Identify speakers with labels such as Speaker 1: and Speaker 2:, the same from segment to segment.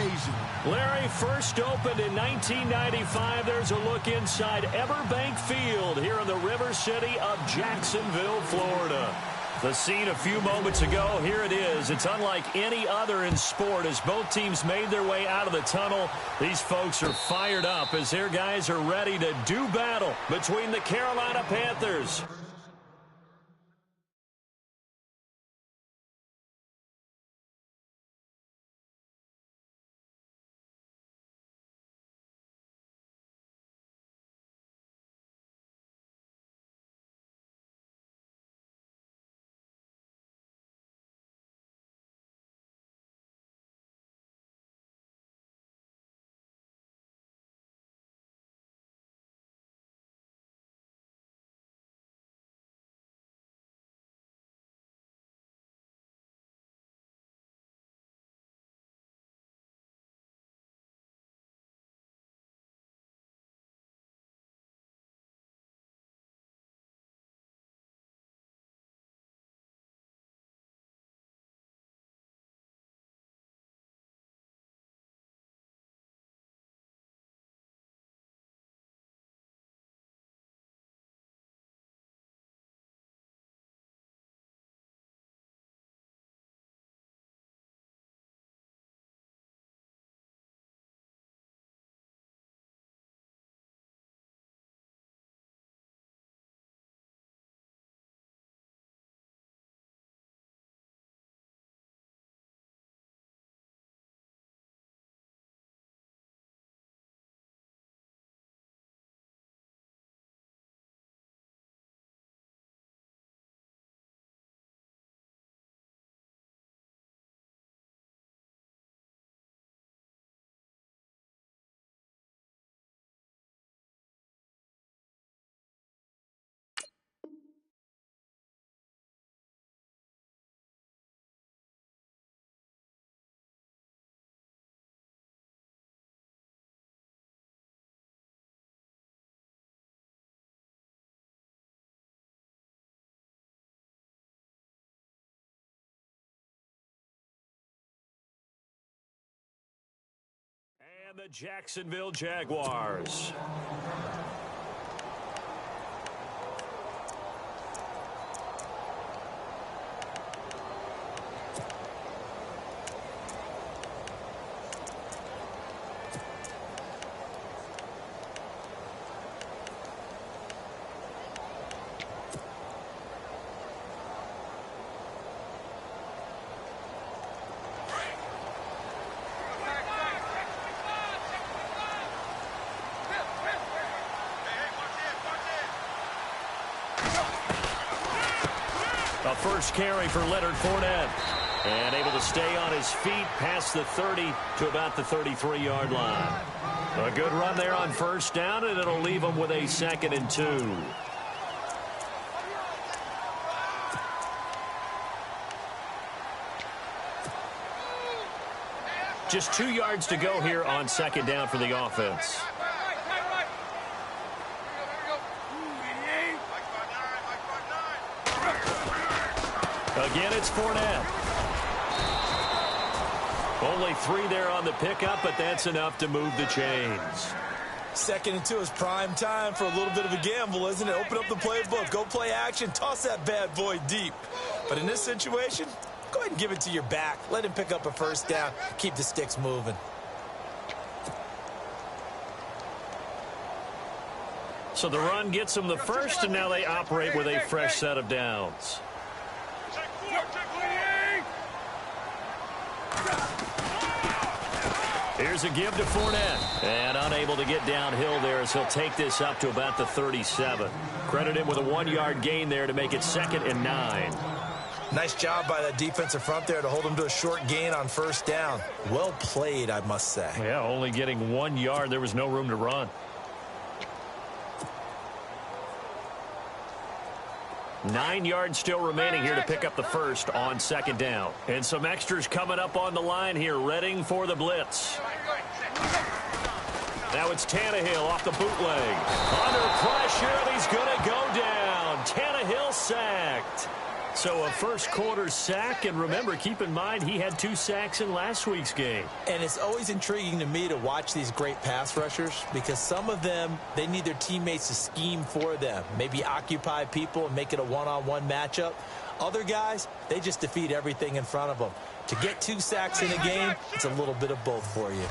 Speaker 1: occasion.
Speaker 2: Larry, first opened in 1995. There's a look inside Everbank Field here in the River City of Jacksonville, Florida. The scene a few moments ago, here it is. It's unlike any other in sport as both teams made their way out of the tunnel. These folks are fired up as their guys are ready to do battle between the Carolina Panthers. And the Jacksonville Jaguars. A first carry for Leonard Fournette. And able to stay on his feet past the 30 to about the 33-yard line. A good run there on first down, and it'll leave him with a 2nd and 2. Just 2 yards to go here on 2nd down for the offense. Again, it's Fournette. Only 3 there on the pickup, but that's enough to move the chains.
Speaker 3: 2nd and 2 is prime time for a little bit of a gamble, isn't it? Open up the playbook, go play action, toss that bad boy deep. But in this situation, go ahead and give it to your back. Let him pick up a first down. Keep the sticks moving.
Speaker 2: So the run gets them the first, and now they operate with a fresh set of downs. Here's a give to Fournette. And unable to get downhill there as he'll take this up to about the 37. Credit him with a 1-yard gain there to make it 2nd and 9.
Speaker 3: Nice job by that defensive front there to hold him to a short gain on first down. Well played, I must say.
Speaker 2: Yeah, only getting 1 yard. There was no room to run. 9 yards still remaining here to pick up the first on 2nd down. And some extras coming up on the line here, readying for the blitz. Now it's Tannehill off the bootleg. Under pressure, and he's going to go down. Tannehill sacked. So a first quarter sack, and remember, keep in mind he had 2 sacks in last week's game.
Speaker 3: And it's always intriguing to me to watch these great pass rushers because some of them, they need their teammates to scheme for them, maybe occupy people and make it a one-on-one matchup. Other guys, they just defeat everything in front of them. To get 2 sacks in a game, it's a little bit of both for you.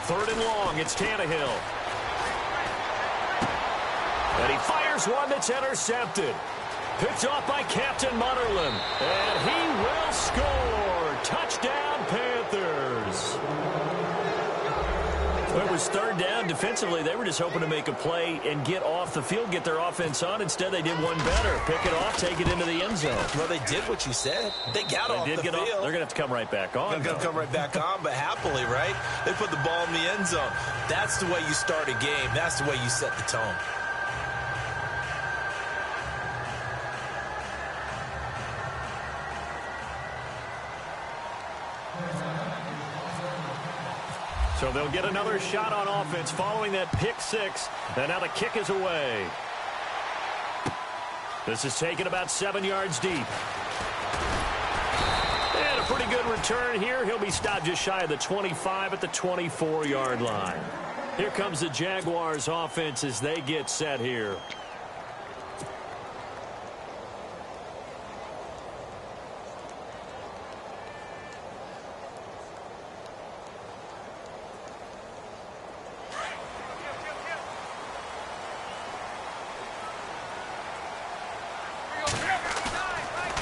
Speaker 2: Third and long, it's Tannehill. And he fires one that's intercepted. Picked off by Captain Mutterland. And he will score. Touchdown, Panthers. Well, it was third down. Defensively, they were just hoping to make a play and get off the field, get their offense on. Instead, they did one better. Pick it off, take it into the end zone.
Speaker 3: Well, they did what you said. They got off the field.
Speaker 2: They're going to have to come right back on.
Speaker 3: They're going to come right back on, but happily, right? They put the ball in the end zone. That's the way you start a game. That's the way you set the tone.
Speaker 2: So they'll get another shot on offense following that pick 6. And now the kick is away. This is taken about 7 yards deep. And a pretty good return here. He'll be stopped just shy of the 25 at the 24-yard line. Here comes the Jaguars offense as they get set here.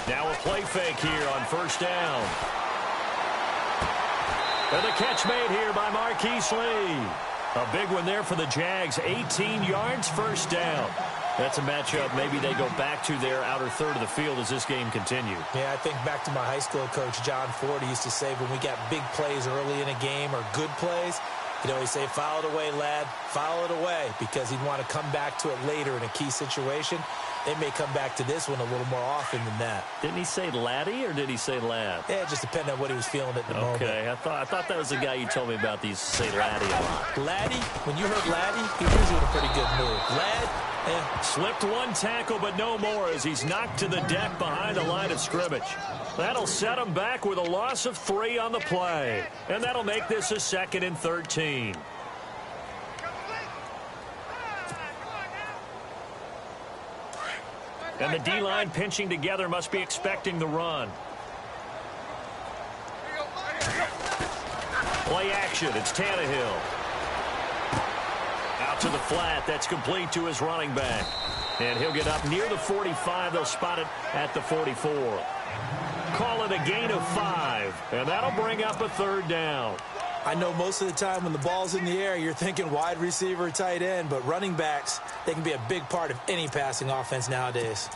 Speaker 2: Now a play fake here on first down. And the catch made here by Marquise Lee. A big one there for the Jags. 18 yards, first down. That's a matchup maybe they go back to their outer third of the field as this game continues.
Speaker 3: Yeah, I think back to my high school coach, John Ford. He used to say when we got big plays early in a game or good plays, he'd always say, foul it away, lad, foul it away, because he'd want to come back to it later in a key situation. They may come back to this one a little more often than that.
Speaker 2: Didn't he say laddie or did he say lad?
Speaker 3: Yeah, it just depended on what he was feeling at the moment.
Speaker 2: Okay, I thought that was the guy you told me about. These say laddie a lot.
Speaker 3: Laddie, when you heard laddie, he was in a pretty good mood. Lad, yeah.
Speaker 2: Slipped one tackle, but no more as he's knocked to the deck behind the line of scrimmage. That'll set him back with a loss of 3 on the play. And that'll make this a 2nd and 13. And the D-line pinching together must be expecting the run. Play action. It's Tannehill. Out to the flat. That's complete to his running back. And he'll get up near the 45. They'll spot it at the 44. Call it a gain of 5. And that'll bring up a third down.
Speaker 3: I know most of the time when the ball's in the air, you're thinking wide receiver, tight end, but running backs, they can be a big part of any passing offense nowadays.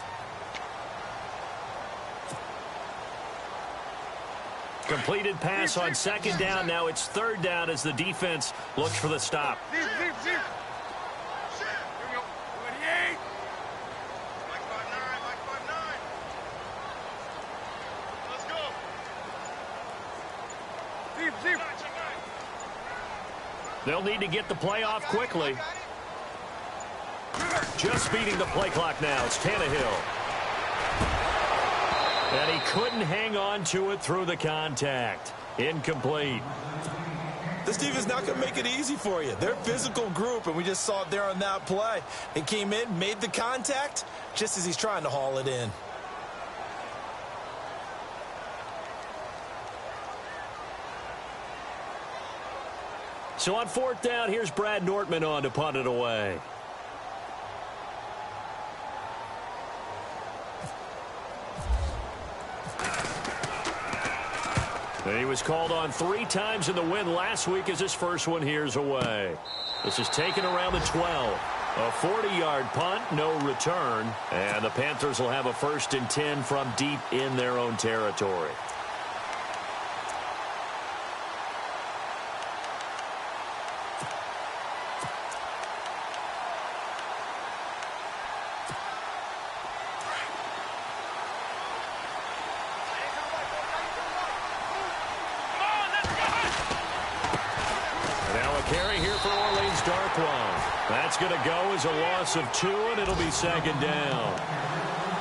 Speaker 2: Completed pass on 2nd down. Now it's 3rd down as the defense looks for the stop. They'll need to get the play off quickly. Just beating the play clock now. It's Tannehill. And he couldn't hang on to it through the contact. Incomplete.
Speaker 3: This team is not going to make it easy for you. They're a physical group, and we just saw it there on that play. He came in, made the contact, just as he's trying to haul it in.
Speaker 2: So on 4th down, here's Brad Nortman on to punt it away. And he was called on 3 times in the win last week as his first one here's away. This is taken around the 12. A 40-yard punt, no return. And the Panthers will have a 1st and 10 from deep in their own territory. carry here for Orleans Darkwan. That's going to go as a loss of 2, and it'll be second down.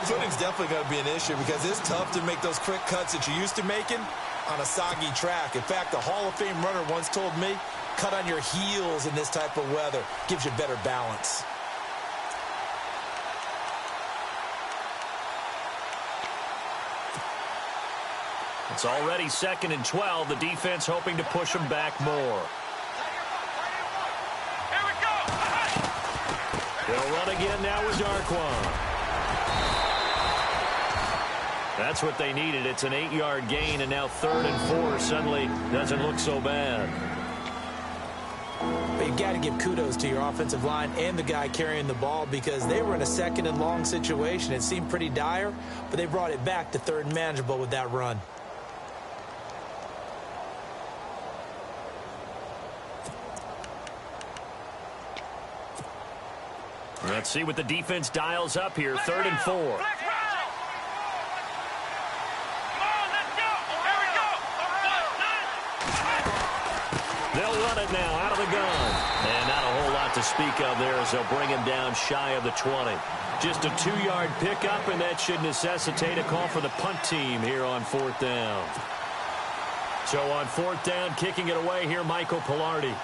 Speaker 3: Footing's definitely going to be an issue because it's tough to make those quick cuts that you're used to making on a soggy track. In fact, a Hall of Fame runner once told me, cut on your heels in this type of weather. Gives you better balance.
Speaker 2: It's already 2nd and 12. The defense hoping to push them back more. They'll run again now with Darkwan. That's what they needed. It's an 8-yard gain, and now 3rd and 4 suddenly doesn't look so bad.
Speaker 3: But you've got to give kudos to your offensive line and the guy carrying the ball because they were in a 2nd and long situation. It seemed pretty dire, but they brought it back to 3rd and manageable with that run.
Speaker 2: Let's see what the defense dials up here. 3rd and 4. They'll run it now out of the gun. And not a whole lot to speak of there as they'll bring him down shy of the 20. Just a 2-yard pickup, and that should necessitate a call for the punt team here on 4th down. So on 4th down, kicking it away here, Michael Pilardi.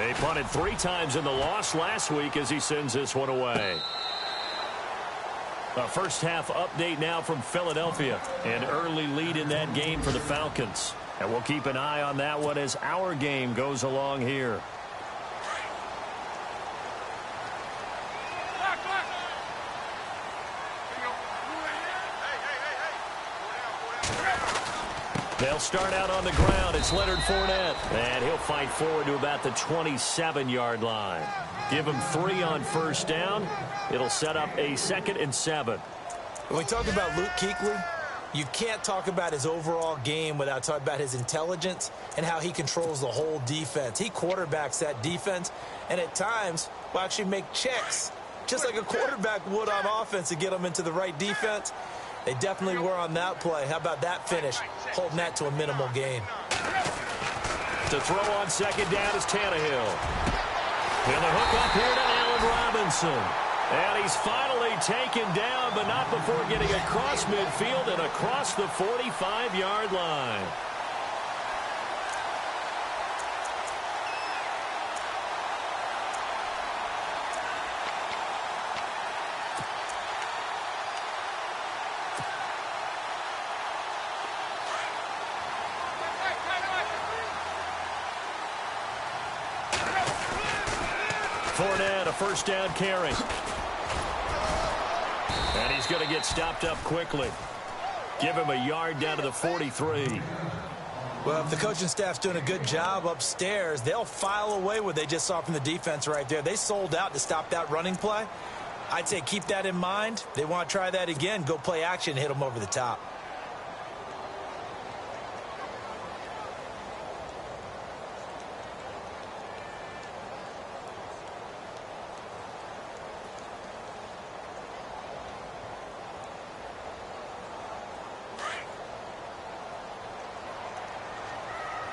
Speaker 2: He punted 3 times in the loss last week as he sends this one away. A first-half update now from Philadelphia. An early lead in that game for the Falcons. And we'll keep an eye on that one as our game goes along here. They'll start out on the ground. It's Leonard Fournette. And he'll fight forward to about the 27-yard line. Give him 3 on 1st down. It'll set up a 2nd and 7.
Speaker 3: When we talk about Luke Kuechly, you can't talk about his overall game without talking about his intelligence and how he controls the whole defense. He quarterbacks that defense, and at times will actually make checks, just like a quarterback would on offense to get them into the right defense. They definitely were on that play. How about that finish? Holding that to a minimal gain.
Speaker 2: To throw on 2nd down is Tannehill. And the hook up here to Allen Robinson. And he's finally taken down, but not before getting across midfield and across the 45-yard line. Fournette, a 1st down carry. And he's going to get stopped up quickly. Give him a yard down to the 43.
Speaker 3: Well, if the coaching staff's doing a good job upstairs, they'll file away what they just saw from the defense right there. They sold out to stop that running play. I'd say keep that in mind. They want to try that again. Go play action, hit them over the top.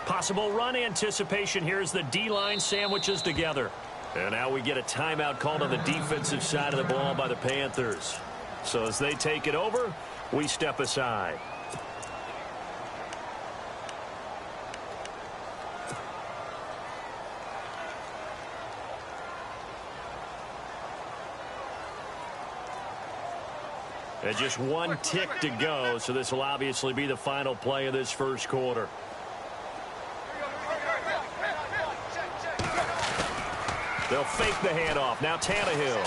Speaker 2: Possible run anticipation here as the D-line sandwiches together. And now we get a timeout called on the defensive side of the ball by the Panthers. So as they take it over, we step aside. And just 1 tick to go, so this will obviously be the final play of this first quarter. They'll fake the handoff. Now Tannehill.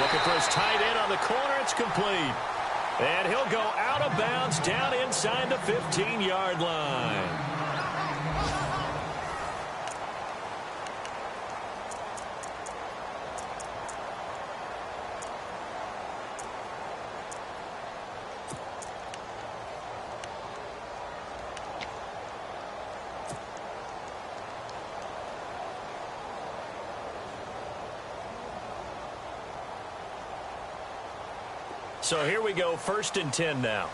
Speaker 2: Looking for his tight end on the corner. It's complete. And he'll go out of bounds down inside the 15-yard line. So here we go, 1st and 10 now.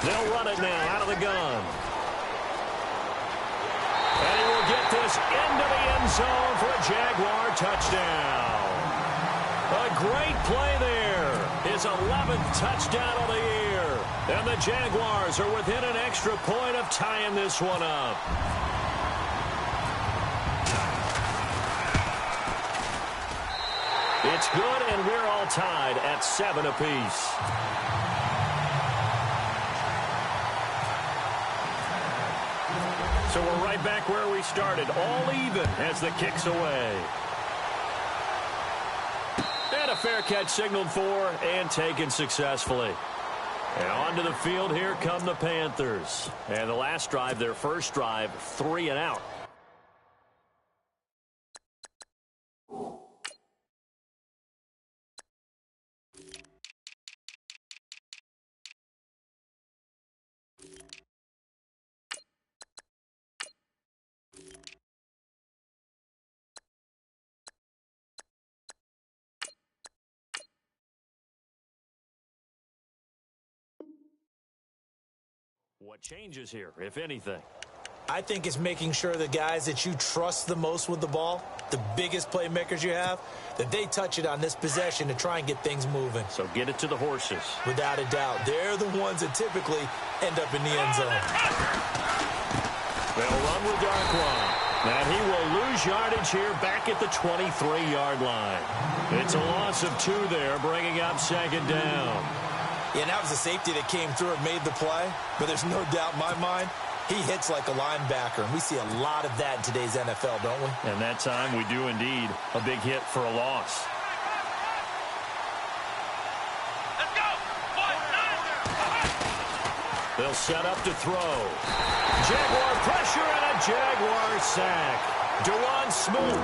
Speaker 2: They'll run it now out of the gun. And he will get this into the end zone for a Jaguar touchdown. A great play there. His 11th touchdown of the year. And the Jaguars are within an extra point of tying this one up. It's good, and we're all tied at 7 apiece. So we're right back where we started, all even as the kick's away. And a fair catch signaled for and taken successfully. And onto the field, here come the Panthers. And the last drive, their first drive, 3 and out. What changes here, if anything?
Speaker 3: I think it's making sure the guys that you trust the most with the ball, the biggest playmakers you have, that they touch it on this possession to try and get things moving.
Speaker 2: So get it to the horses.
Speaker 3: Without a doubt. They're the ones that typically end up in the end zone.
Speaker 2: They'll run with Darkwan. And he will lose yardage here back at the 23-yard line. It's a loss of 2 there, bringing up 2nd down.
Speaker 3: Yeah, and that was a safety that came through and made the play. But there's no doubt in my mind, he hits like a linebacker. And we see a lot of that in today's NFL, don't we?
Speaker 2: And that time we do indeed. A big hit for a loss.
Speaker 1: Let's go!
Speaker 2: They'll set up to throw. Jaguar pressure and a Jaguar sack. Dewan Smoot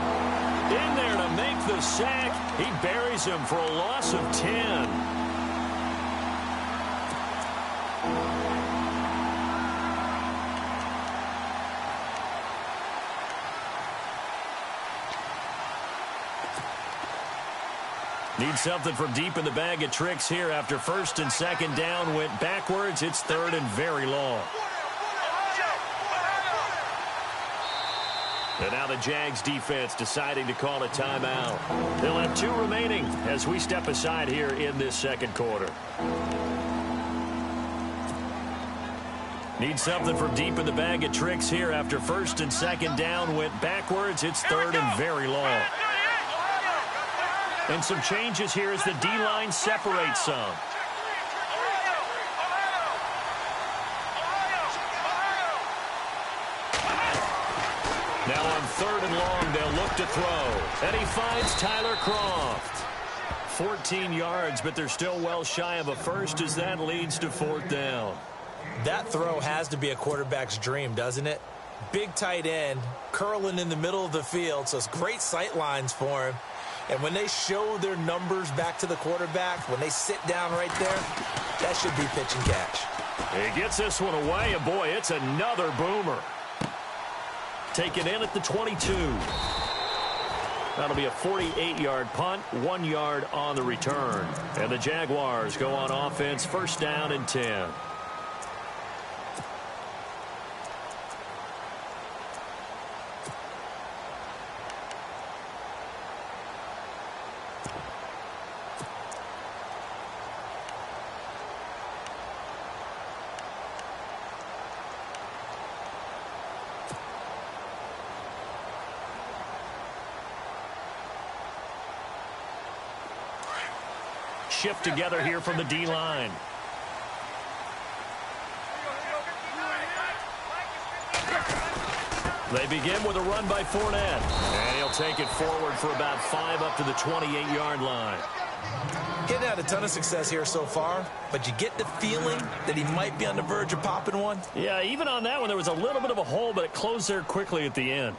Speaker 2: in there to make the sack. He buries him for a loss of 10. Need something from deep in the bag of tricks here after 1st and 2nd down went backwards. It's 3rd and very long. And now the Jags defense deciding to call a timeout. They'll have 2 remaining as we step aside here in this 2nd quarter. Need something from deep in the bag of tricks here after 1st and 2nd down went backwards. It's 3rd and very long. And some changes here as the D-line separates some. Now on 3rd and long, they'll look to throw. And he finds Tyler Croft. 14 yards, but they're still well shy of a first as that leads to 4th down.
Speaker 3: That throw has to be a quarterback's dream, doesn't it? Big tight end, curling in the middle of the field, so it's great sight lines for him. And when they show their numbers back to the quarterback, when they sit down right there, that should be pitch and catch.
Speaker 2: He gets this one away, and boy, it's another boomer. Taken in at the 22. That'll be a 48-yard punt, 1 yard on the return. And the Jaguars go on offense, 1st down and 10. Shift together here from the D-line. They begin with a run by Fournette. And he'll take it forward for about 5 up to the 28-yard line.
Speaker 3: Getting had a ton of success here so far, but you get the feeling that he might be on the verge of popping one.
Speaker 2: Yeah, even on that one, there was a little bit of a hole, but it closed there quickly at the end.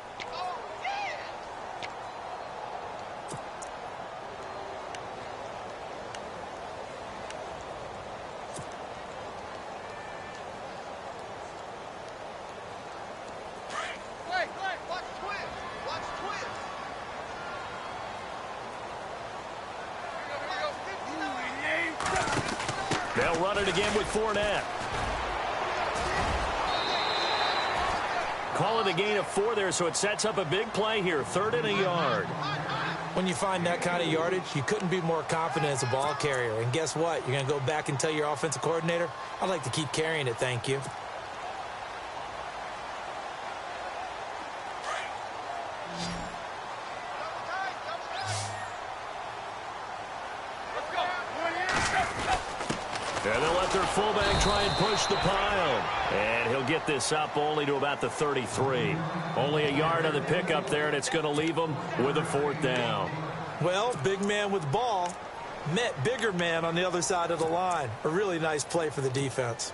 Speaker 2: They'll run it again with Fournette. Call it a gain of 4 there, so it sets up a big play here. 3rd and a yard.
Speaker 3: When you find that kind of yardage, you couldn't be more confident as a ball carrier. And guess what? You're going to go back and tell your offensive coordinator, I'd like to keep carrying it, thank you.
Speaker 2: And they'll let their fullback try and push the pile. And he'll get this up only to about the 33. Only a yard on the pickup there, and it's going to leave them with a 4th down.
Speaker 3: Well, big man with ball met bigger man on the other side of the line. A really nice play for the defense.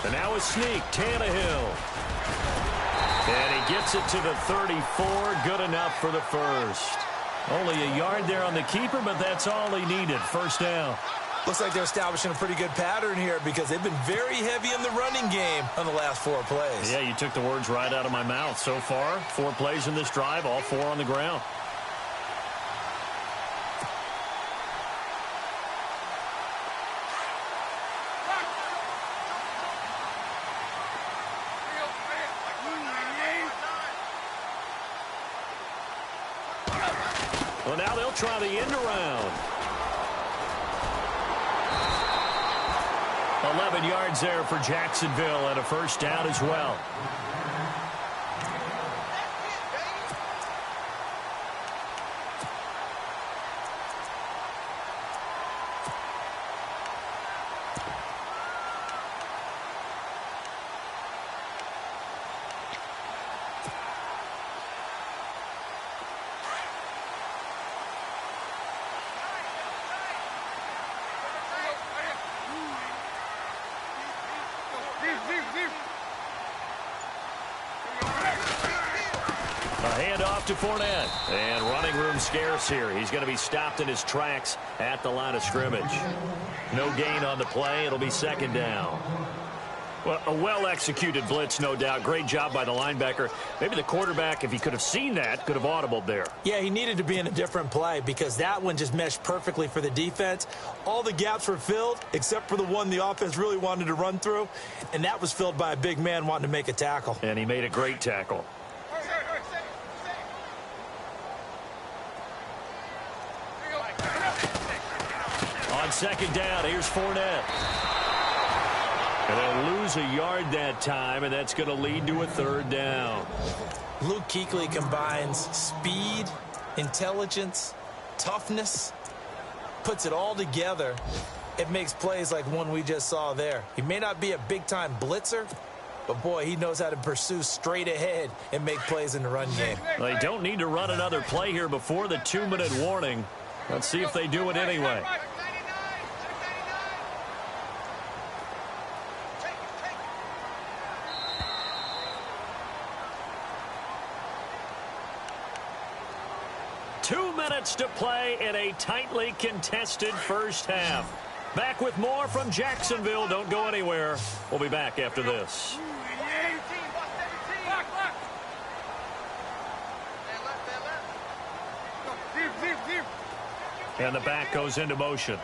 Speaker 2: And now a sneak, Tannehill. And he gets it to the 34, good enough for the first. Only a yard there on the keeper, but that's all he needed. 1st down.
Speaker 3: Looks like they're establishing a pretty good pattern here because they've been very heavy in the running game on the last 4 plays.
Speaker 2: Yeah, you took the words right out of my mouth. So far, 4 plays in this drive, all 4 on the ground. Well, now they'll try the end around. 11 yards there for Jacksonville and a 1st down as well. Handoff to Fournette. And running room scarce here. He's going to be stopped in his tracks at the line of scrimmage. No gain on the play. It'll be 2nd down. Well, a well-executed blitz, no doubt. Great job by the linebacker. Maybe the quarterback, if he could have seen that, could have audibled there.
Speaker 3: Yeah, he needed to be in a different play because that one just meshed perfectly for the defense. All the gaps were filled except for the one the offense really wanted to run through, and that was filled by a big man wanting to make a tackle.
Speaker 2: And he made a great tackle. On 2nd down, here's Fournette. And they'll lose a yard that time, and that's going to lead to a 3rd down.
Speaker 3: Luke Kuechly combines speed, intelligence, toughness, puts it all together. It makes plays like one we just saw there. He may not be a big-time blitzer, but, boy, he knows how to pursue straight ahead and make plays in the run game.
Speaker 2: They don't need to run another play here before the 2-minute warning. Let's see if they do it anyway. Two minutes to play in a tightly contested 1st half. Back with more from Jacksonville. Don't go anywhere. We'll be back after this. And the back goes into motion.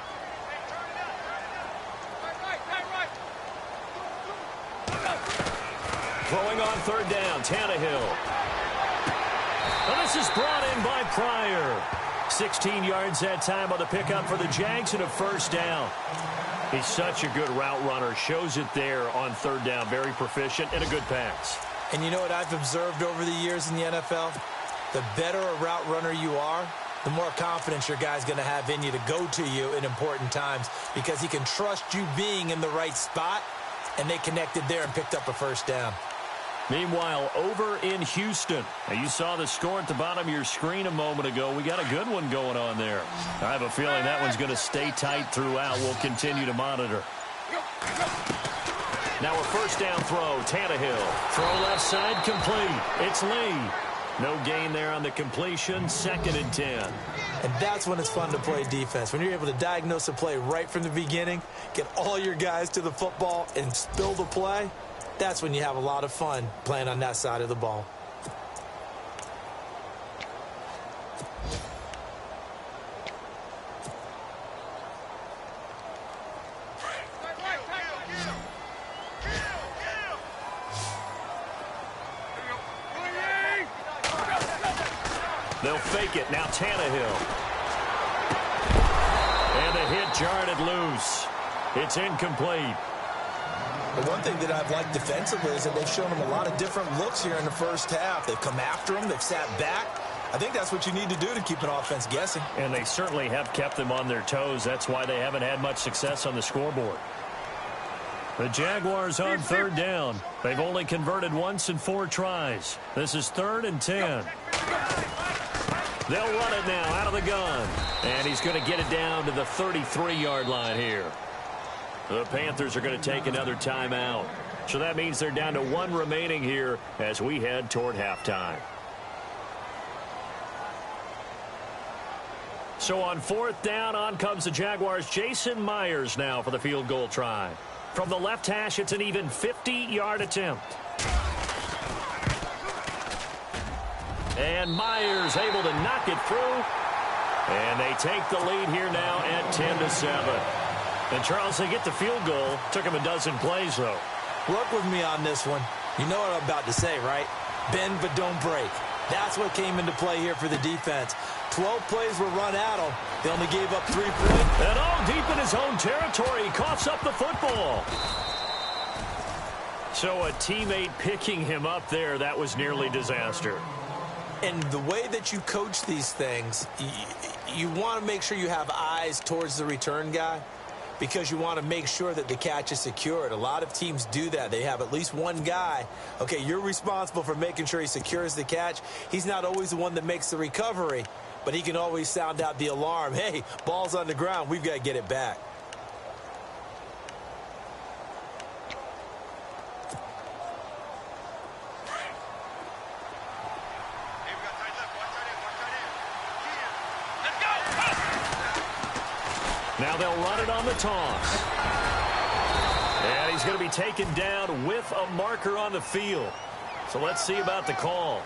Speaker 2: Throwing on 3rd down, Tannehill. Well, this is brought in by Pryor. 16 yards that time on the pickup for the Jags and a 1st down. He's such a good route runner. Shows it there on 3rd down. Very proficient and a good pass.
Speaker 3: And you know what I've observed over the years in the NFL? The better a route runner you are, the more confidence your guy's going to have in you to go to you in important times because he can trust you being in the right spot, and they connected there and picked up a 1st down.
Speaker 2: Meanwhile, over in Houston, now you saw the score at the bottom of your screen a moment ago. We got a good one going on there. I have a feeling that one's going to stay tight throughout. We'll continue to monitor. Now a 1st down throw, Tannehill. Throw left side, complete. It's Lee. No gain there on the completion, 2nd and 10.
Speaker 3: And that's when it's fun to play defense. When you're able to diagnose a play right from the beginning, get all your guys to the football, and spill the play, that's when you have a lot of fun playing on that side of the ball.
Speaker 2: They'll fake it. Now Tannehill. And the hit jarred it loose. It's incomplete.
Speaker 3: The one thing that I've liked defensively is that they've shown them a lot of different looks here in the first half. They've come after them. They've sat back. I think that's what you need to do to keep an offense guessing.
Speaker 2: And they certainly have kept them on their toes. That's why they haven't had much success on the scoreboard. The Jaguars on third down. They've only converted once in 4 tries. This is 3rd and 10. They'll run it now out of the gun. And he's going to get it down to the 33-yard line here. The Panthers are going to take another timeout. So that means they're down to 1 remaining here as we head toward halftime. So on 4th down, on comes the Jaguars. Jason Myers now for the field goal try. From the left hash, it's an even 50-yard attempt. And Myers able to knock it through. And they take the lead here now at 10-7. And Charles, they get the field goal. Took him a dozen plays, though.
Speaker 3: Work with me on this one. You know what I'm about to say, right? Bend but don't break. That's what came into play here for the defense. 12 plays were run at him. They only gave up 3 points.
Speaker 2: And all deep in his own territory. He coughs up the football. So a teammate picking him up there, that was nearly disaster.
Speaker 3: And the way that you coach these things, you want to make sure you have eyes towards the return guy because you want to make sure that the catch is secured. A lot of teams do that. They have at least one guy. Okay, you're responsible for making sure he secures the catch. He's not always the one that makes the recovery, but he can always sound out the alarm. Hey, ball's on the ground. We've got to get it back.
Speaker 2: Now they'll run it on the toss. And he's going to be taken down with a marker on the field. So let's see about the call.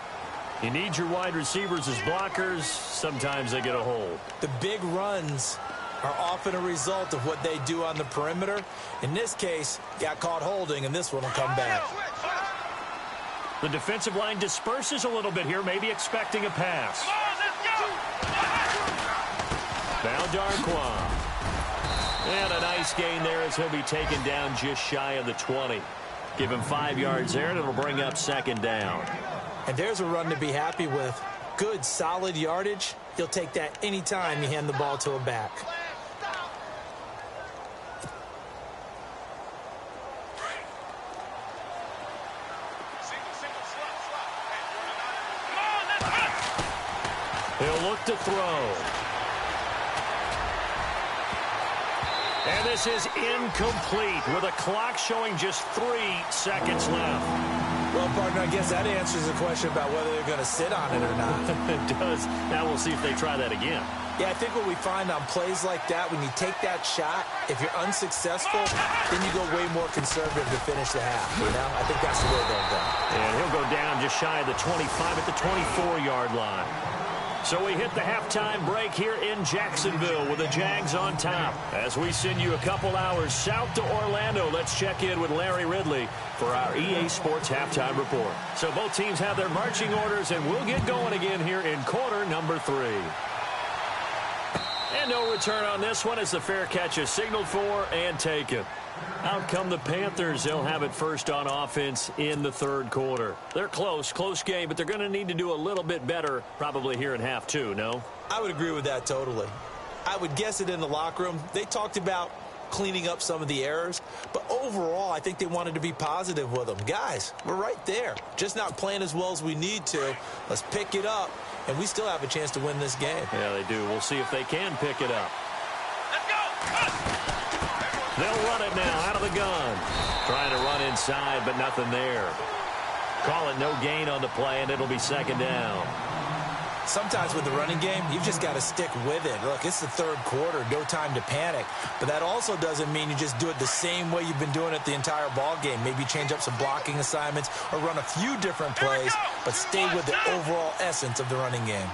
Speaker 2: You need your wide receivers as blockers. Sometimes they get a hold.
Speaker 3: The big runs are often a result of what they do on the perimeter. In this case, got caught holding, and this one will come back.
Speaker 2: The defensive line disperses a little bit here, maybe expecting a pass. Now Darquan. And a nice gain there as he'll be taken down just shy of the 20. Give him 5 yards there, and it'll bring up 2nd down.
Speaker 3: And there's a run to be happy with. Good, solid yardage. He'll take that anytime you hand the ball to a back.
Speaker 2: He'll look to throw. And this is incomplete with a clock showing just 3 seconds left.
Speaker 3: Well, partner, I guess that answers the question about whether they're going to sit on it or not.
Speaker 2: It does. Now we'll see if they try that again.
Speaker 3: Yeah, I think what we find on plays like that, when you take that shot, if you're unsuccessful, then you go way more conservative to finish the half, you know? I think that's the way they'll go.
Speaker 2: And he'll go down just shy of the 25 at the 24-yard line. So we hit the halftime break here in Jacksonville with the Jags on top. As we send you a couple hours south to Orlando, let's check in with Larry Ridley for our EA Sports Halftime Report. So both teams have their marching orders, and we'll get going again here in quarter number 3. And no return on this one as the fair catch is signaled for and taken. Out come the Panthers. They'll have it first on offense in the 3rd quarter. They're close game, but they're going to need to do a little bit better probably here in half 2, no?
Speaker 3: I would agree with that totally. I would guess it in the locker room. They talked about cleaning up some of the errors, but overall I think they wanted to be positive with them. Guys, we're right there. Just not playing as well as we need to. Let's pick it up, and we still have a chance to win this game.
Speaker 2: Yeah, they do. We'll see if they can pick it up.
Speaker 1: Let's go!
Speaker 2: They'll run it now out of the gun. Trying to run inside, but nothing there. Call it no gain on the play, and it'll be 2nd down.
Speaker 3: Sometimes with the running game, you've just got to stick with it. Look, it's the third quarter, no time to panic. But that also doesn't mean you just do it the same way you've been doing it the entire ball game. Maybe change up some blocking assignments or run a few different plays, but stay with the overall essence of the running game.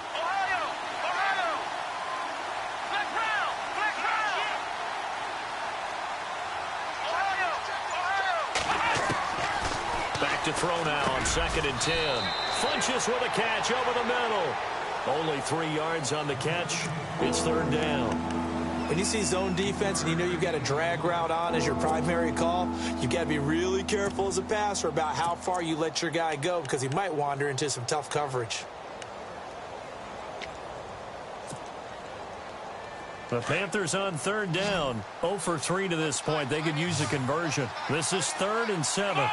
Speaker 2: Back to throw now on 2nd and 10. Funches with a catch over the middle. Only 3 yards on the catch. It's 3rd down.
Speaker 3: When you see zone defense and you know you've got a drag route on as your primary call, you've got to be really careful as a passer about how far you let your guy go because he might wander into some tough coverage.
Speaker 2: The Panthers on 3rd down. 0 for 3 to this point. They could use a conversion. This is 3rd and 7.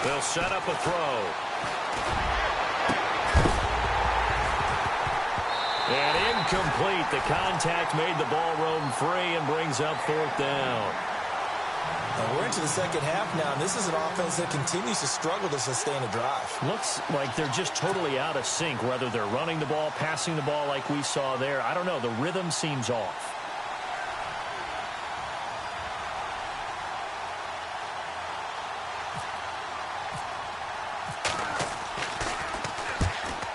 Speaker 2: They'll set up a throw. And incomplete. The contact made the ball roam free and brings up 4th down.
Speaker 3: We're into the second half now, and this is an offense that continues to struggle to sustain a drive.
Speaker 2: Looks like they're just totally out of sync, whether they're running the ball, passing the ball like we saw there. I don't know. The rhythm seems off.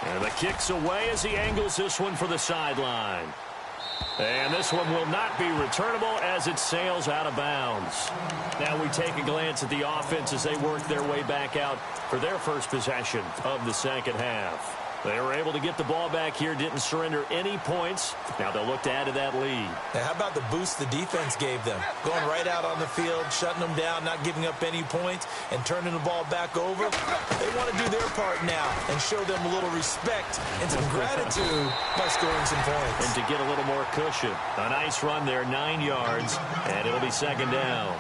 Speaker 2: And the kick's away as he angles this one for the sideline. And this one will not be returnable as it sails out of bounds. Now we take a glance at the offense as they work their way back out for their first possession of the second half. They were able to get the ball back here, didn't surrender any points. Now they'll look to add to that lead.
Speaker 3: Now, how about the boost the defense gave them? Going right out on the field, shutting them down, not giving up any points, and turning the ball back over. They want to do their part now and show them a little respect and some gratitude by scoring some points.
Speaker 2: And to get a little more cushion. A nice run there, 9 yards, and it'll be 2nd down.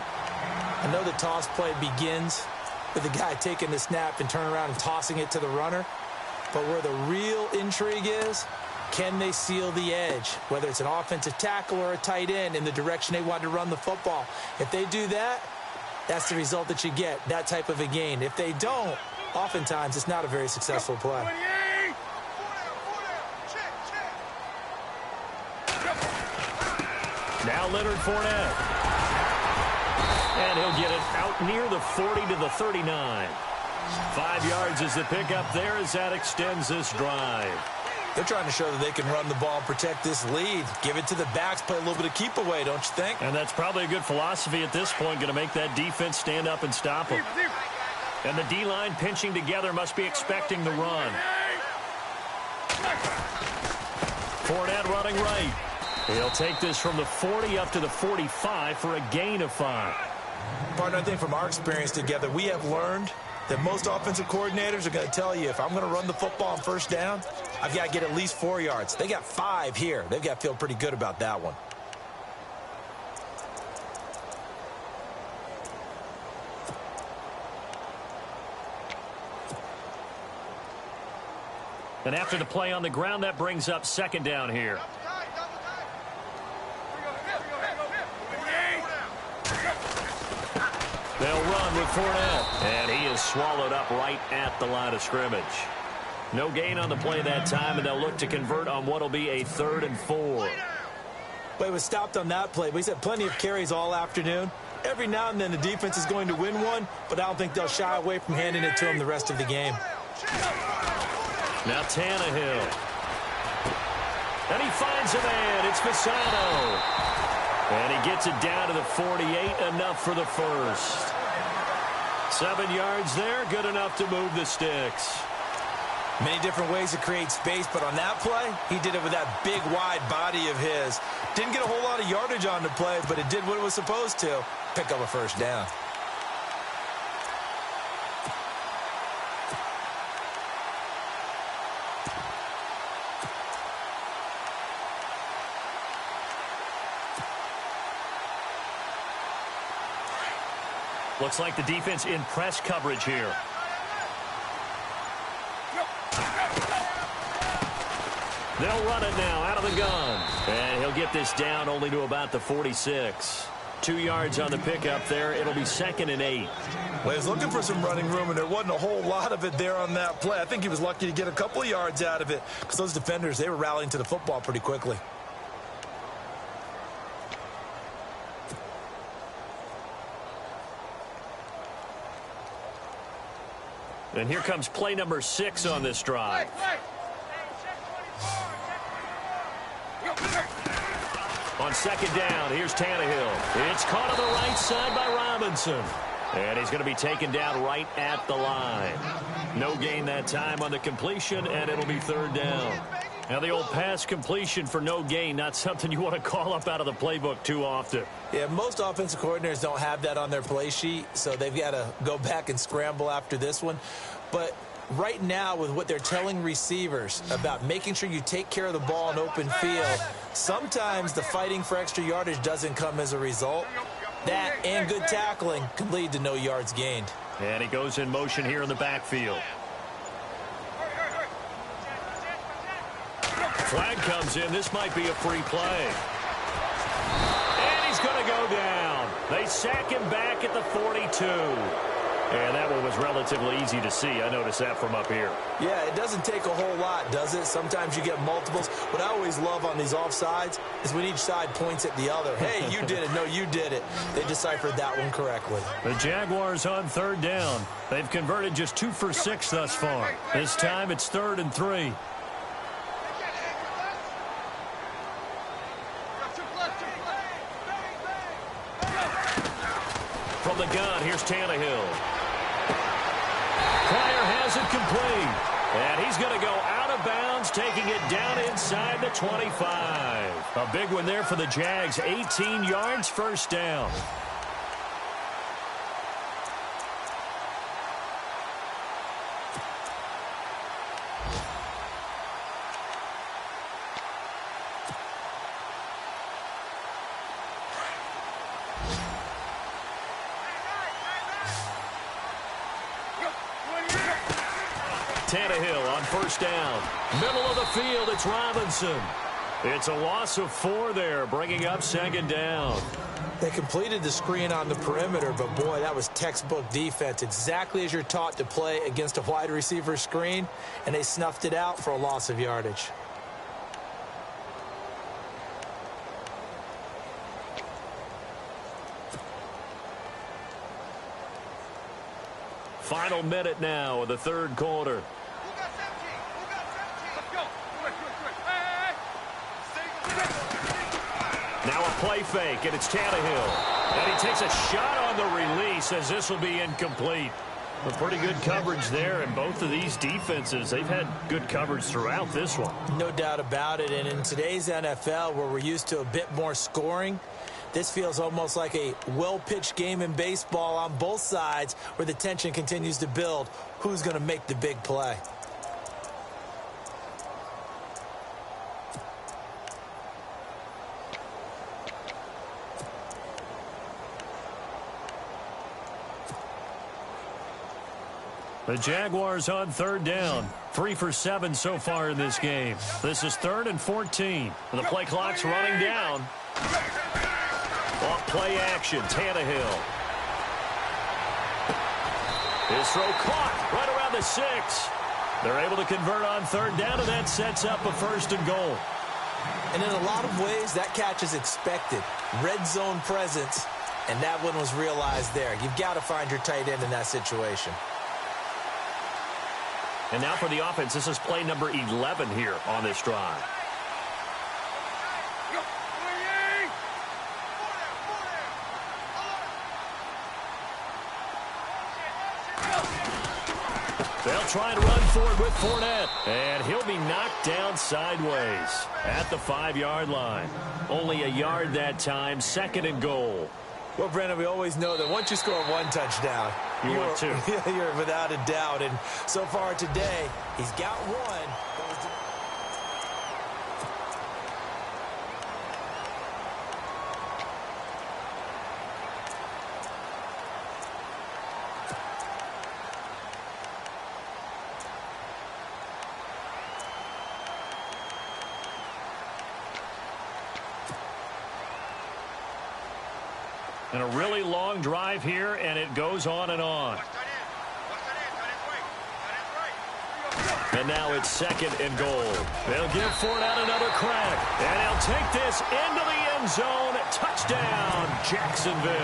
Speaker 3: I know the toss play begins with the guy taking the snap and turning around and tossing it to the runner. But where the real intrigue is, can they seal the edge? Whether it's an offensive tackle or a tight end in the direction they want to run the football. If they do that, that's the result that you get, that type of a gain. If they don't, oftentimes it's not a very successful play.
Speaker 2: Now Leonard Fournette. And he'll get it out near the 40 to the 39. 5 yards is the pickup there as that extends this drive.
Speaker 3: They're trying to show that they can run the ball and protect this lead. Give it to the backs, play a little bit of keep away, don't you think?
Speaker 2: And that's probably a good philosophy at this point, going to make that defense stand up and stop them. And the D-line pinching together must be expecting the run. Fournette running right. He'll take this from the 40 up to the 45 for a gain of 5.
Speaker 3: Partner, I think from our experience together, we have learned that most offensive coordinators are going to tell you, if I'm going to run the football on 1st down, I've got to get at least 4 yards. They got 5 here. They've got to feel pretty good about that one.
Speaker 2: And after the play on the ground, that brings up 2nd down here. They'll run with Fournette. And he is swallowed up right at the line of scrimmage. No gain on the play that time, and they'll look to convert on what will be a 3rd and 4.
Speaker 3: But it was stopped on that play. He's had plenty of carries all afternoon. Every now and then the defense is going to win one, but I don't think they'll shy away from handing it to him the rest of the game.
Speaker 2: Now Tannehill. And he finds a man. It's Fasano. And he gets it down to the 48, enough for the first. 7 yards there, good enough to move the sticks.
Speaker 3: Many different ways to create space, but on that play, he did it with that big, wide body of his. Didn't get a whole lot of yardage on the play, but it did what it was supposed to. Pick up a 1st down.
Speaker 2: Looks like the defense in press coverage here. They'll run it now out of the gun. And he'll get this down only to about the 46. 2 yards on the pickup there. It'll be 2nd and 8.
Speaker 3: Well, he was looking for some running room, and there wasn't a whole lot of it there on that play. I think he was lucky to get a couple of yards out of it because those defenders, they were rallying to the football pretty quickly.
Speaker 2: And here comes play number 6 on this drive. On 2nd down, here's Tannehill. It's caught on the right side by Robinson. And he's going to be taken down right at the line. No gain that time on the completion, and it'll be 3rd down. Now, the old pass completion for no gain, not something you want to call up out of the playbook too often.
Speaker 3: Yeah, most offensive coordinators don't have that on their play sheet, so they've got to go back and scramble after this one. But right now, with what they're telling receivers about making sure you take care of the ball in open field, sometimes the fighting for extra yardage doesn't come as a result. That and good tackling can lead to no yards gained.
Speaker 2: And he goes in motion here in the backfield. Flag comes in. This might be a free play. And he's going to go down. They sack him back at the 42. And that one was relatively easy to see. I noticed that from up here.
Speaker 3: Yeah, it doesn't take a whole lot, does it? Sometimes you get multiples. What I always love on these offsides is when each side points at the other. Hey, you did it. No, you did it. They deciphered that one correctly.
Speaker 2: The Jaguars on 3rd down. They've converted just 2 for 6 thus far. This time it's 3rd and 3. From the gun, here's Tannehill. Pryor has it complete. And he's going to go out of bounds, taking it down inside the 25. A big one there for the Jags. 18 yards, 1st down. Tannehill on 1st down. Middle of the field, it's Robinson. It's a loss of 4 there, bringing up 2nd down.
Speaker 3: They completed the screen on the perimeter, but boy, that was textbook defense. Exactly as you're taught to play against a wide receiver screen, and they snuffed it out for a loss of yardage.
Speaker 2: Final minute now of the 3rd quarter. Now a play fake, and it's Tannehill. And he takes a shot on the release as this will be incomplete. A pretty good coverage there, and both of these defenses, they've had good coverage throughout this one.
Speaker 3: No doubt about it, and in today's NFL, where we're used to a bit more scoring, this feels almost like a well-pitched game in baseball on both sides where the tension continues to build. Who's going to make the big play?
Speaker 2: The Jaguars on 3rd down. 3 for 7 so far in this game. This is 3rd and 14. The play clock's running down. Off play action, Tannehill. His throw caught right around the 6. They're able to convert on 3rd down, and that sets up a 1st and goal.
Speaker 3: And in a lot of ways, that catch is expected. Red zone presence, and that one was realized there. You've got to find your tight end in that situation.
Speaker 2: And now for the offense, this is play number 11 here on this drive. They'll try and run forward with Fournette. And he'll be knocked down sideways at the 5-yard line. Only a yard that time, 2nd and goal.
Speaker 3: Well, Brandon, we always know that once you score 1 touchdown, you're without a doubt. And so far today, he's got 1.
Speaker 2: And a really long drive here, and it goes on and on. And now it's 2nd and goal. They'll give Fournette another crack. And he'll take this into the end zone. Touchdown, Jacksonville.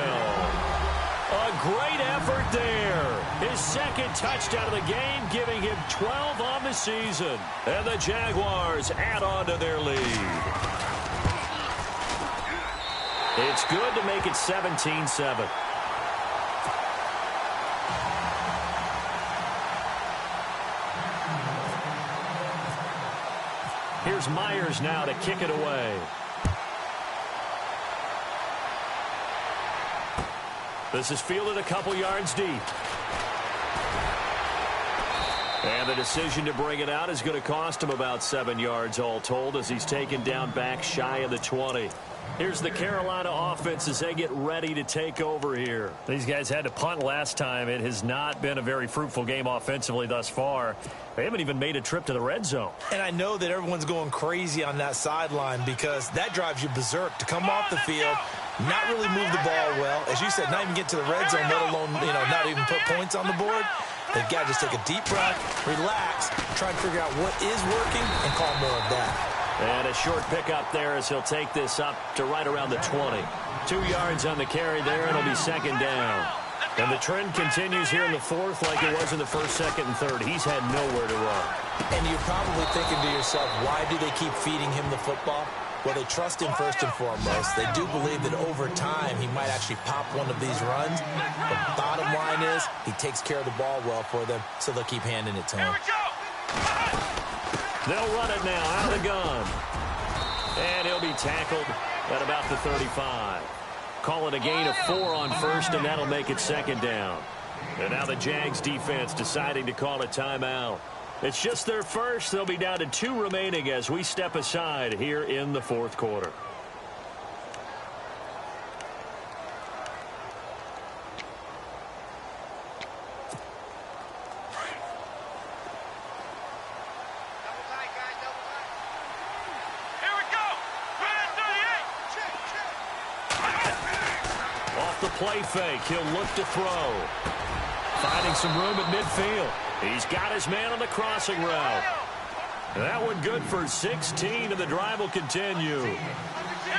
Speaker 2: A great effort there. His 2nd touchdown of the game, giving him 12 on the season. And the Jaguars add on to their lead. It's good to make it 17-7. Here's Myers now to kick it away. This is fielded a couple yards deep. And the decision to bring it out is going to cost him about 7 yards all told as he's taken down back shy of the 20. Here's the Carolina offense as they get ready to take over here. These guys had to punt last time. It has not been a very fruitful game offensively thus far. They haven't even made a trip to the red zone.
Speaker 3: And I know that everyone's going crazy on that sideline because that drives you berserk to come off the field, not really move the ball well. As you said, not even get to the red zone, let alone, not even put points on the board. They've got to just take a deep breath, relax, try and figure out what is working, and call more of that.
Speaker 2: And a short pickup there as he'll take this up to right around the 20. 2 yards on the carry there, and it'll be 2nd down. And the trend continues here in the 4th like it was in the 1st, 2nd, and 3rd. He's had nowhere to run.
Speaker 3: And you're probably thinking to yourself, why do they keep feeding him the football? Well, they trust him first and foremost. They do believe that over time he might actually pop one of these runs. The bottom line is he takes care of the ball well for them, so they'll keep handing it to him.
Speaker 2: They'll run it now out of the gun. And he'll be tackled at about the 35. Call it a gain of 4 on 1st, and that'll make it 2nd down. And now the Jags defense deciding to call a timeout. It's just their first. They'll be down to 2 remaining as we step aside here in the 4th quarter. Play fake. He'll look to throw. Finding some room at midfield. He's got his man on the crossing route. That one good for 16, and the drive will continue.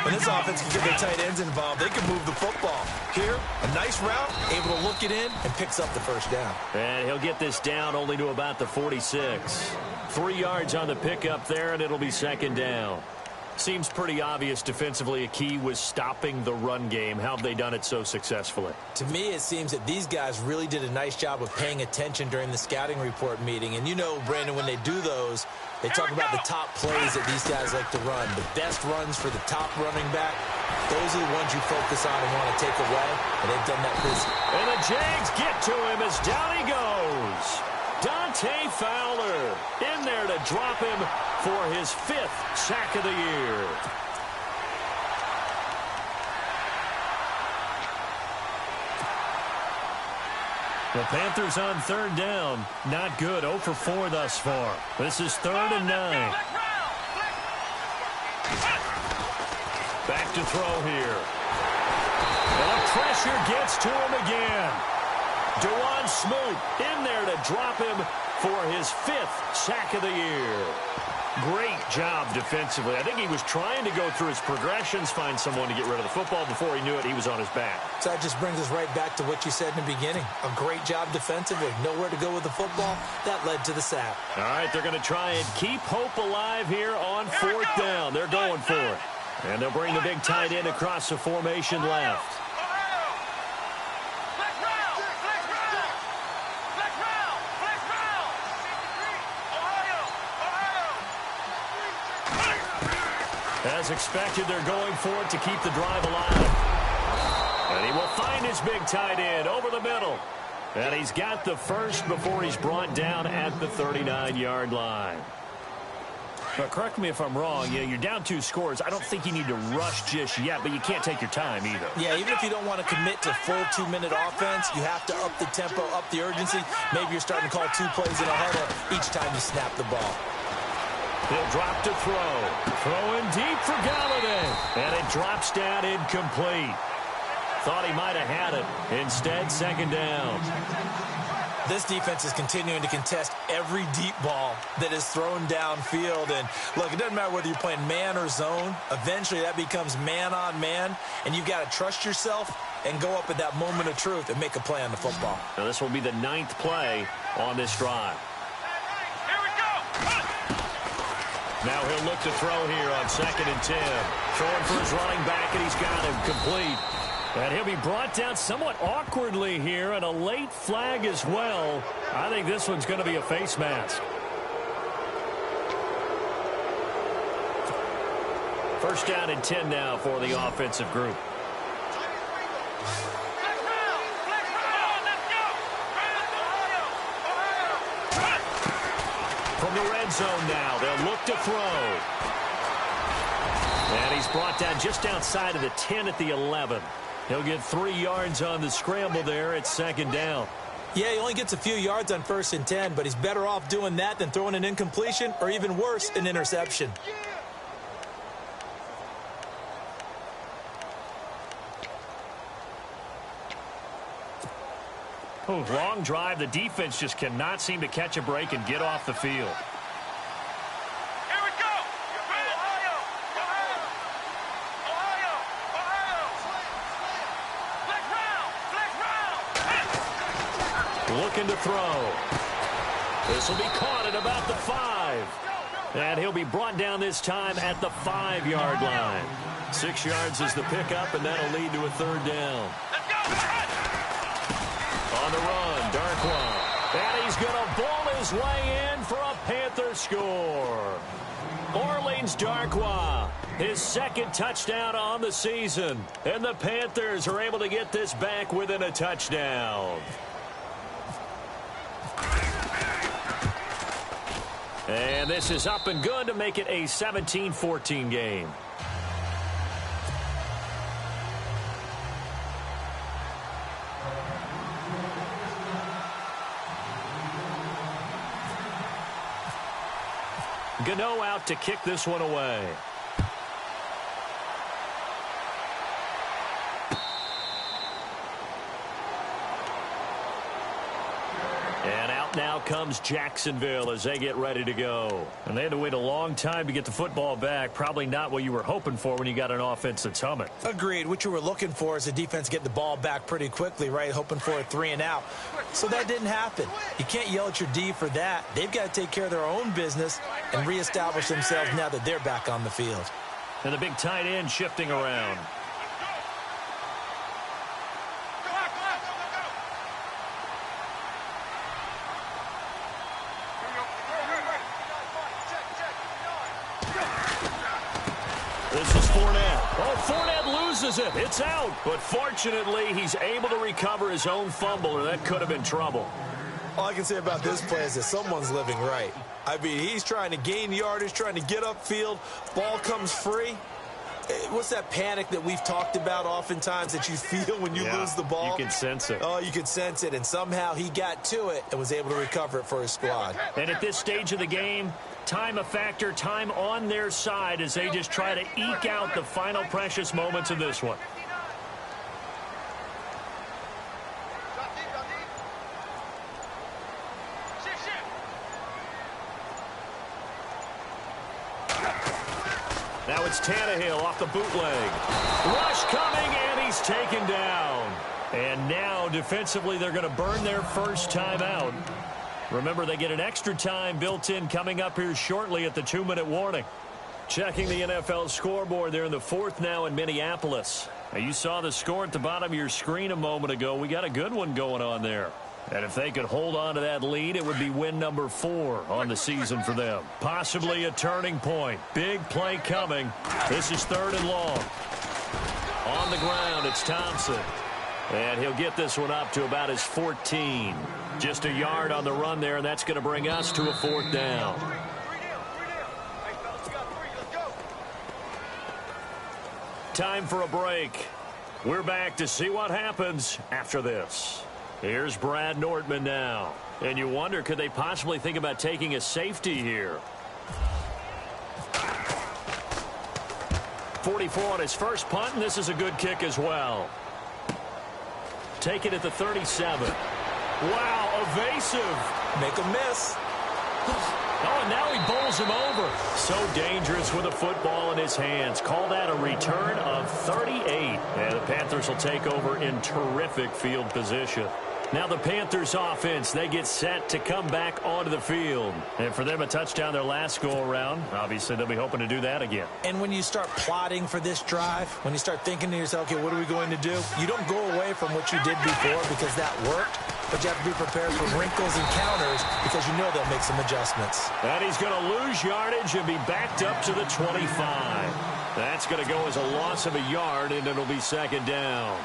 Speaker 3: When this offense can get their tight ends involved, they can move the football. Here, a nice route, able to look it in, and picks up the 1st down.
Speaker 2: And he'll get this down only to about the 46. 3 yards on the pickup there, and it'll be 2nd down. Seems pretty obvious defensively a key was stopping the run game. How have they done it so successfully?
Speaker 3: To me, it seems that these guys really did a nice job of paying attention during the scouting report meeting. And you know, Brandon, when they do those, they talk about the top plays that these guys like to run. The best runs for the top running back, those are the ones you focus on and want to take away. And they've done that busy.
Speaker 2: And the Jags get to him as down he goes. Dante Fowler in there to drop him for his 5th sack of the year. The Panthers on 3rd down. Not good. 0 for 4 thus far. This is 3rd and 9. Back to throw here. And the pressure gets to him again. Dewan Smoot in there to drop him for his 5th sack of the year. Great job defensively. I think he was trying to go through his progressions, find someone to get rid of the football. Before he knew it, he was on his back.
Speaker 3: So that just brings us right back to what you said in the beginning. A great job defensively. Nowhere to go with the football. That led to the sack.
Speaker 2: All right, they're going to try and keep hope alive here on 4th down. They're going for it. And they'll bring the big tight end across the formation left. As expected, they're going for it to keep the drive alive. And he will find his big tight end over the middle. And he's got the first before he's brought down at the 39-yard line. But correct me if I'm wrong, you're down 2 scores. I don't think you need to rush just yet, but you can't take your time either.
Speaker 3: Yeah, even if you don't want to commit to full 2-minute offense, you have to up the tempo, up the urgency. Maybe you're starting to call 2 plays in a huddle each time you snap the ball.
Speaker 2: He'll drop to throw. Throwing deep for Galladay. And it drops down incomplete. Thought he might have had it. Instead, second down.
Speaker 3: This defense is continuing to contest every deep ball that is thrown downfield. And, look, it doesn't matter whether you're playing man or zone. Eventually, that becomes man on man, and you've got to trust yourself and go up at that moment of truth and make a play on the football.
Speaker 2: Now, this will be the 9th play on this drive.
Speaker 1: Here we go.
Speaker 2: Now he'll look to throw here on 2nd and 10. Throwing for his running back, and he's got him complete. And he'll be brought down somewhat awkwardly here, and a late flag as well. I think this one's going to be a face mask. First down and 10 now for the offensive group. From the red zone now, they'll look to throw. And he's brought down just outside of the 10 at the 11. He'll get 3 yards on the scramble there at second down.
Speaker 3: Yeah, he only gets a few yards on 1st and 10, but he's better off doing that than throwing an incompletion or even worse, an interception.
Speaker 2: Oh, long drive. The defense just cannot seem to catch a break and get off the field.
Speaker 1: Here we go.
Speaker 2: Looking to throw. This will be caught at about the 5. And he'll be brought down this time at the 5-yard line. 6 yards is the pickup, and that'll lead to a 3rd down. On the run, Darkwa. And he's going to ball his way in for a Panther score. Orleans Darkwa, his 2nd touchdown on the season. And the Panthers are able to get this back within a touchdown. And this is up and good to make it a 17-14 game. Gano out to kick this one away. And out now comes Jacksonville as they get ready to go. And they had to wait a long time to get the football back. Probably not what you were hoping for when you got an offense that's humming.
Speaker 3: Agreed. What you were looking for is the defense getting the ball back pretty quickly, right? Hoping for a 3 and out. So that didn't happen. You can't yell at your D for that. They've got to take care of their own business and reestablish themselves now that they're back on the field.
Speaker 2: And the big tight end shifting around. This is Fournette. Oh, Fournette loses it. It's out. But fortunately, he's able to recover his own fumble, or that could have been trouble.
Speaker 3: All I can say about this play is that someone's living right. I mean, he's trying to gain yardage, trying to get upfield. Ball comes free. What's that panic that we've talked about oftentimes that you feel when you lose the ball?
Speaker 2: You can sense it.
Speaker 3: Oh, you can sense it. And somehow he got to it and was able to recover it for his squad.
Speaker 2: And at this stage of the game, time a factor, time on their side as they just try to eke out the final precious moments of this one. Now it's Tannehill off the bootleg. Rush coming, and he's taken down. And now, defensively, they're going to burn their first time out. Remember, they get an extra time built in coming up here shortly at the 2-minute warning. Checking the NFL scoreboard there in the 4th now in Minneapolis. Now, you saw the score at the bottom of your screen a moment ago. We got a good one going on there. And if they could hold on to that lead, it would be win number 4 on the season for them. Possibly a turning point. Big play coming. This is 3rd and long. On the ground, it's Thompson. And he'll get this one up to about his 14. Just a yard on the run there, and that's going to bring us to a 4th down. Time for a break. We're back to see what happens after this. Here's Brad Nortman now. And you wonder, could they possibly think about taking a safety here? 44 on his first punt, and this is a good kick as well. Take it at the 37. Wow, evasive.
Speaker 3: Make a miss.
Speaker 2: Oh, and now he bowls him over. So dangerous with a football in his hands. Call that a return of 38. And the Panthers will take over in terrific field position. Now the Panthers offense, they get set to come back onto the field. And for them, a touchdown their last go-around. Obviously, they'll be hoping to do that again.
Speaker 3: And when you start plotting for this drive, when you start thinking to yourself, okay, what are we going to do? You don't go away from what you did before because that worked. But you have to be prepared for wrinkles and counters because you know they'll make some adjustments.
Speaker 2: And he's going to lose yardage and be backed up to the 25. That's going to go as a loss of a yard, and it'll be second down.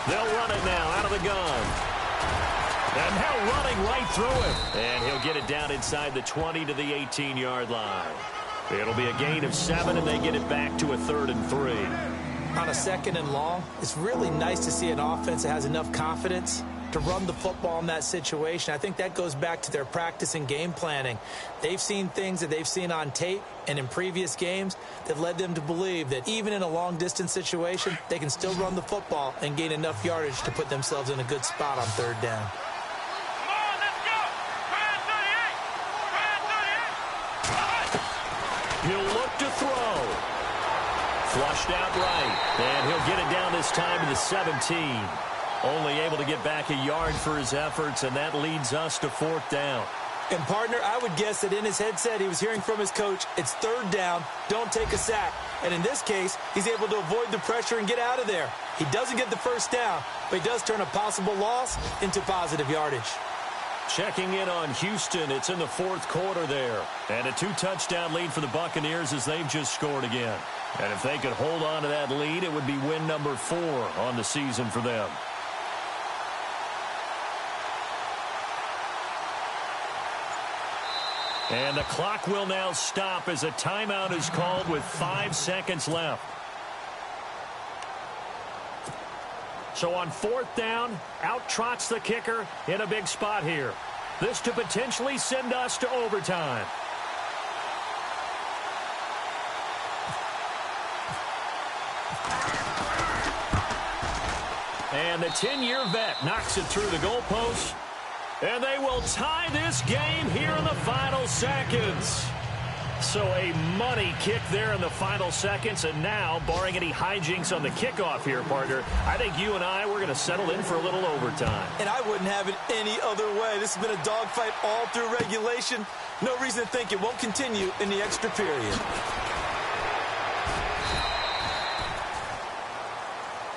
Speaker 2: They'll run it now out of the gun. And now running right through it. And he'll get it down inside the 20 to the 18-yard line. It'll be a gain of 7, and they get it back to a 3rd and 3.
Speaker 3: On a 2nd and long, it's really nice to see an offense that has enough confidence to run the football in that situation. I think that goes back to their practice and game planning. They've seen things that they've seen on tape and in previous games that led them to believe that even in a long-distance situation, they can still run the football and gain enough yardage to put themselves in a good spot on 3rd down.
Speaker 1: Come on, let's go! Brad 38!
Speaker 2: He'll look to throw. Flushed out right. And he'll get it down this time to the 17. Only able to get back a yard for his efforts, and that leads us to 4th down.
Speaker 3: And, partner, I would guess that in his headset he was hearing from his coach, it's 3rd down, don't take a sack. And in this case, he's able to avoid the pressure and get out of there. He doesn't get the 1st down, but he does turn a possible loss into positive yardage.
Speaker 2: Checking in on Houston, it's in the 4th quarter there. And a 2-touchdown lead for the Buccaneers as they've just scored again. And if they could hold on to that lead, it would be win number 4 on the season for them. And the clock will now stop as a timeout is called with 5 seconds left. So on 4th down, out trots the kicker in a big spot here. This to potentially send us to overtime. And the 10-year vet knocks it through the goalpost. And they will tie this game here in the final seconds. So a money kick there in the final seconds. And now, barring any hijinks on the kickoff here, partner, I think you and I, we're going to settle in for a little overtime.
Speaker 3: And I wouldn't have it any other way. This has been a dogfight all through regulation. No reason to think it won't continue in the extra period.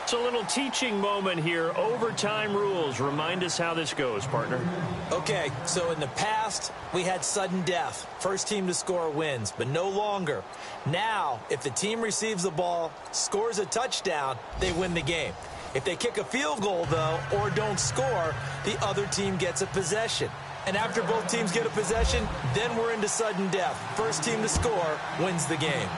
Speaker 2: It's a little teaching moment here. Overtime rules. Remind us how this goes, partner.
Speaker 3: Okay, so in the past, we had sudden death. First team to score wins, but no longer. Now, if the team receives the ball, scores a touchdown, they win the game. If they kick a field goal, though, or don't score, the other team gets a possession. And after both teams get a possession, then we're into sudden death. First team to score wins the game.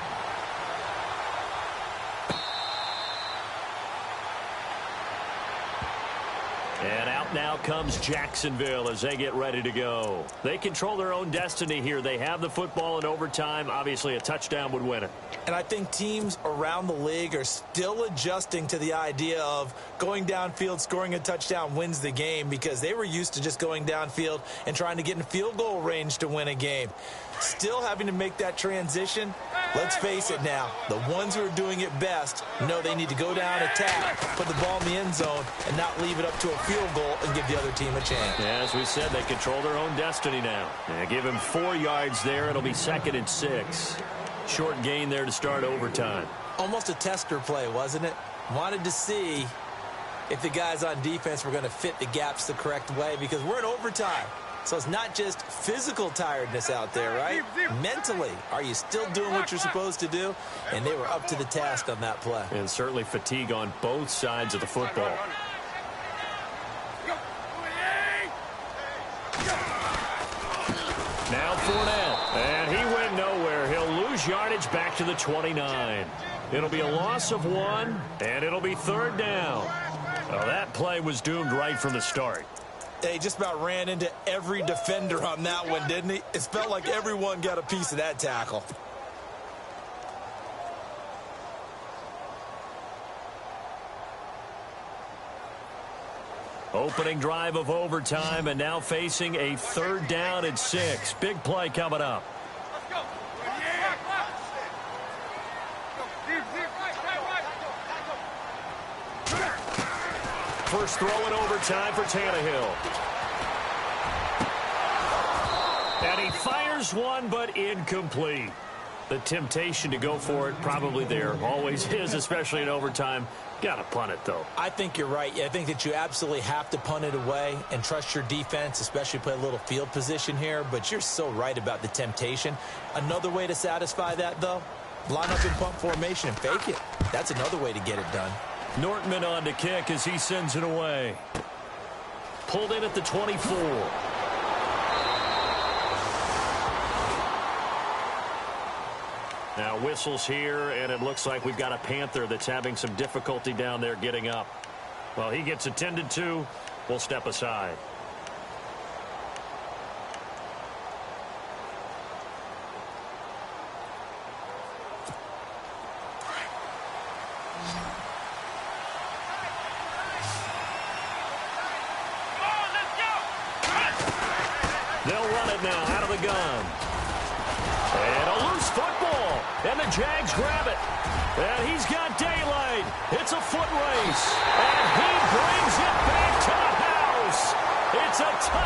Speaker 2: And out now comes Jacksonville as they get ready to go. They control their own destiny here. They have the football in overtime. Obviously, a touchdown would win it.
Speaker 3: And I think teams around the league are still adjusting to the idea of going downfield, scoring a touchdown wins the game, because they were used to just going downfield and trying to get in field goal range to win a game. Still having to make that transition. Let's face it now, the ones who are doing it best know they need to go down, attack, put the ball in the end zone, and not leave it up to a field goal and give the other team a chance.
Speaker 2: Yeah, as we said, they control their own destiny now. Give him 4 yards there. It'll be 2nd and 6. Short gain there to start overtime.
Speaker 3: Almost a tester play, wasn't it? Wanted to see if the guys on defense were going to fit the gaps the correct way, because we're in overtime. So it's not just physical tiredness out there, right? Mentally, are you still doing what you're supposed to do? And they were up to the task on that play.
Speaker 2: And certainly fatigue on both sides of the football. Now Fournette, and he went nowhere. He'll lose yardage back to the 29. It'll be a loss of 1, and it'll be 3rd down. Well, that play was doomed right from the start.
Speaker 3: He just about ran into every defender on that one, didn't he? It felt like everyone got a piece of that tackle.
Speaker 2: Opening drive of overtime, and now facing a 3rd down and 6. Big play coming up. First throw in overtime for Tannehill. And he fires one, but incomplete. The temptation to go for it probably there. Always is, especially in overtime. Got to punt it, though.
Speaker 3: I think you're right. I think that you absolutely have to punt it away and trust your defense, especially play a little field position here. But you're so right about the temptation. Another way to satisfy that, though, line up in punt formation and fake it. That's another way to get it done.
Speaker 2: Nortman on to kick as he sends it away. Pulled in at the 24. Now whistles here, and it looks like we've got a Panther that's having some difficulty down there getting up. Well, he gets attended to. We'll step aside. They'll run it now out of the gun. And a loose football. And the Jags grab it. And he's got daylight. It's a foot race. And he brings it back to the house. It's a touchdown.